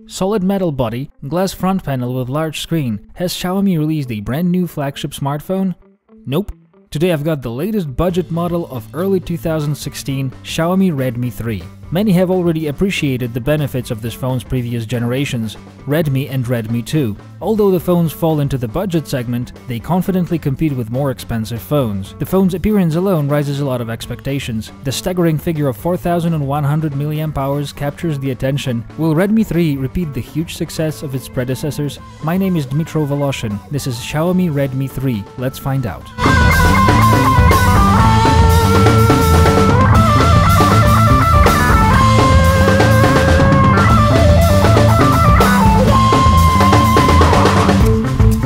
Solid metal body, glass front panel with large screen. Has Xiaomi released a brand new flagship smartphone? Nope. Today I've got the latest budget model of early 2016 Xiaomi Redmi 3. Many have already appreciated the benefits of this phone's previous generations, Redmi and Redmi 2. Although the phones fall into the budget segment, they confidently compete with more expensive phones. The phone's appearance alone raises a lot of expectations. The staggering figure of 4100 mAh captures the attention. Will Redmi 3 repeat the huge success of its predecessors? My name is Dmitro Voloshin. This is Xiaomi Redmi 3. Let's find out.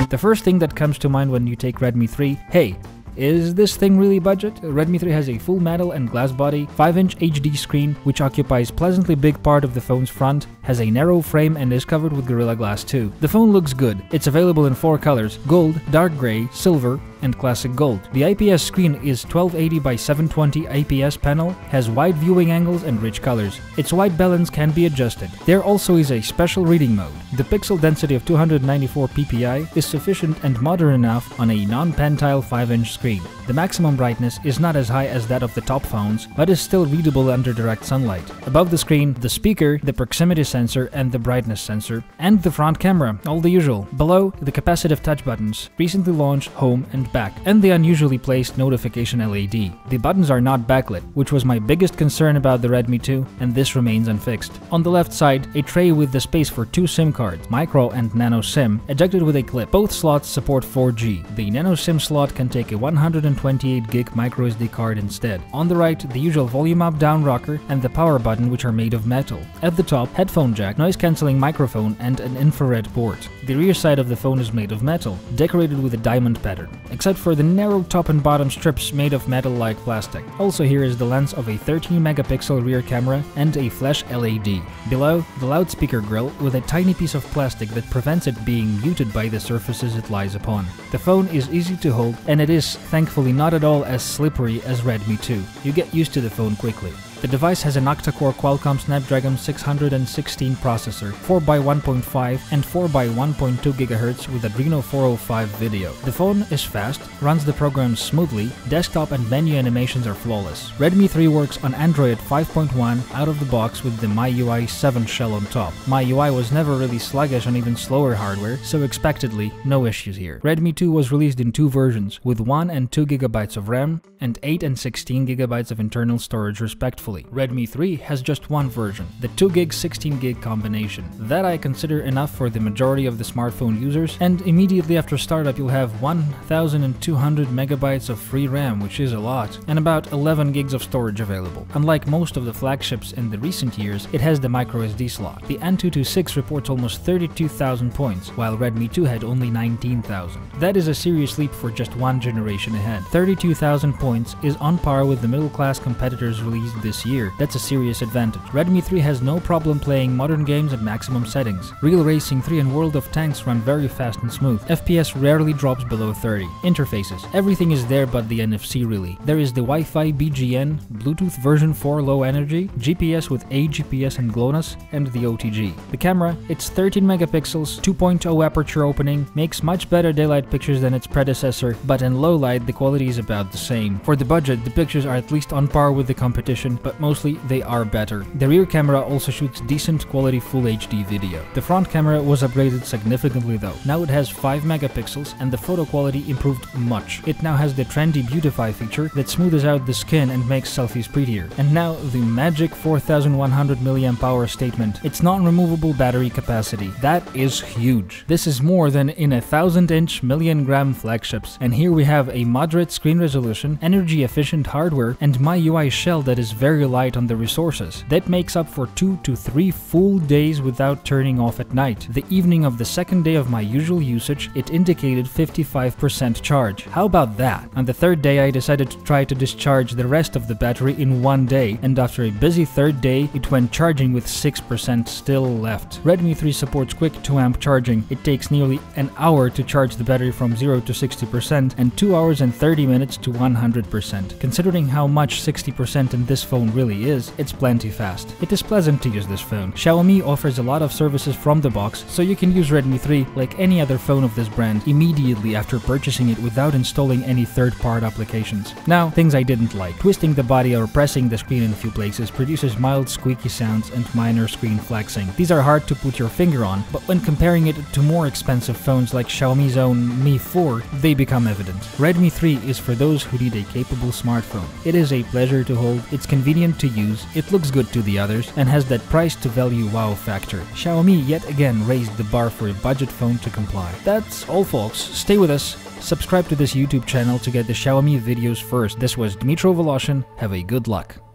The first thing that comes to mind when you take Redmi 3, hey, is this thing really budget? Redmi 3 has a full metal and glass body, 5-inch HD screen which occupies pleasantly big part of the phone's front, has a narrow frame and is covered with Gorilla Glass 2. The phone looks good. It's available in 4 colors: gold, dark gray, silver, and classic gold. The IPS screen is 1280 by 720 IPS panel, has wide viewing angles and rich colors. Its white balance can be adjusted. There also is a special reading mode. The pixel density of 294 ppi is sufficient and modern enough on a non-pentile 5-inch screen. The maximum brightness is not as high as that of the top phones, but is still readable under direct sunlight. Above the screen, the speaker, the proximity sensor and the brightness sensor, and the front camera, all the usual. Below, the capacitive touch buttons, recently launched home and back, and the unusually placed notification LED. The buttons are not backlit, which was my biggest concern about the Redmi 2, and this remains unfixed. On the left side, a tray with the space for 2 SIM cards, micro and nano SIM, ejected with a clip. Both slots support 4G. The nano SIM slot can take a 128 gig micro SD card instead. On the right, the usual volume up down rocker and the power button, which are made of metal. At the top, headphone jack, noise cancelling microphone and an infrared port. The rear side of the phone is made of metal, decorated with a diamond pattern, except for the narrow top and bottom strips made of metal-like plastic. Also here is the lens of a 13 megapixel rear camera and a flash LED. Below, the loudspeaker grill with a tiny piece of plastic that prevents it being muted by the surfaces it lies upon. The phone is easy to hold and it is, thankfully, not at all as slippery as Redmi 2. You get used to the phone quickly. The device has an octa-core Qualcomm Snapdragon 616 processor, 4x1.5 and 4x1.2 GHz with Adreno 405 video. The phone is fast, runs the programs smoothly, desktop and menu animations are flawless. Redmi 3 works on Android 5.1 out of the box with the MIUI 7 shell on top. MIUI was never really sluggish on even slower hardware, so expectedly, no issues here. Redmi 2 was released in 2 versions, with 1 and 2 GB of RAM and 8 and 16 GB of internal storage respectively. Redmi 3 has just one version, the 2GB 16GB combination. That I consider enough for the majority of the smartphone users, and immediately after startup you'll have 1200 MB of free RAM, which is a lot, and about 11 gigs of storage available. Unlike most of the flagships in the recent years, it has the microSD slot. The N226 reports almost 32,000 points, while Redmi 2 had only 19,000. That is a serious leap for just one generation ahead. 32,000 points is on par with the middle-class competitors released this year. That's a serious advantage. Redmi 3 has no problem playing modern games at maximum settings. Real Racing 3 and World of Tanks run very fast and smooth. FPS rarely drops below 30. Interfaces. Everything is there but the NFC really. There is the Wi-Fi BGN, Bluetooth version 4 low energy, GPS with AGPS and GLONASS, and the OTG. The camera, it's 13 megapixels, 2.0 aperture opening, makes much better daylight pictures than its predecessor, but in low light the quality is about the same. For the budget, the pictures are at least on par with the competition, but mostly they are better. The rear camera also shoots decent quality Full HD video. The front camera was upgraded significantly though. Now it has 5 megapixels and the photo quality improved much. It now has the trendy beautify feature that smoothes out the skin and makes selfies prettier. And now the magic 4100 mAh statement. Its non-removable battery capacity. That is huge. This is more than in 1000-inch million-gram flagships. And here we have a moderate screen resolution, energy-efficient hardware, and MIUI shell that is very light on the resources. That makes up for 2 to 3 full days without turning off at night. The evening of the second day of my usual usage, it indicated 55% charge. How about that? On the third day, I decided to try to discharge the rest of the battery in one day, and after a busy third day, it went charging with 6% still left. Redmi 3 supports quick 2 amp charging. It takes nearly an hour to charge the battery from 0 to 60% and 2 hours and 30 minutes to 100%. Considering how much 60% in this phone phone really is, it's plenty fast. It is pleasant to use this phone. Xiaomi offers a lot of services from the box, so you can use Redmi 3 like any other phone of this brand immediately after purchasing it without installing any third-party applications. Now, things I didn't like. Twisting the body or pressing the screen in a few places produces mild squeaky sounds and minor screen flexing. These are hard to put your finger on, but when comparing it to more expensive phones like Xiaomi's own Mi 4, they become evident. Redmi 3 is for those who need a capable smartphone. It is a pleasure to hold, it's convenient to use, it looks good to the others, and has that price to value wow factor. Xiaomi yet again raised the bar for a budget phone to comply. That's all folks, stay with us, subscribe to this YouTube channel to get the Xiaomi videos first. This was Dmitro Voloshin, have a good luck.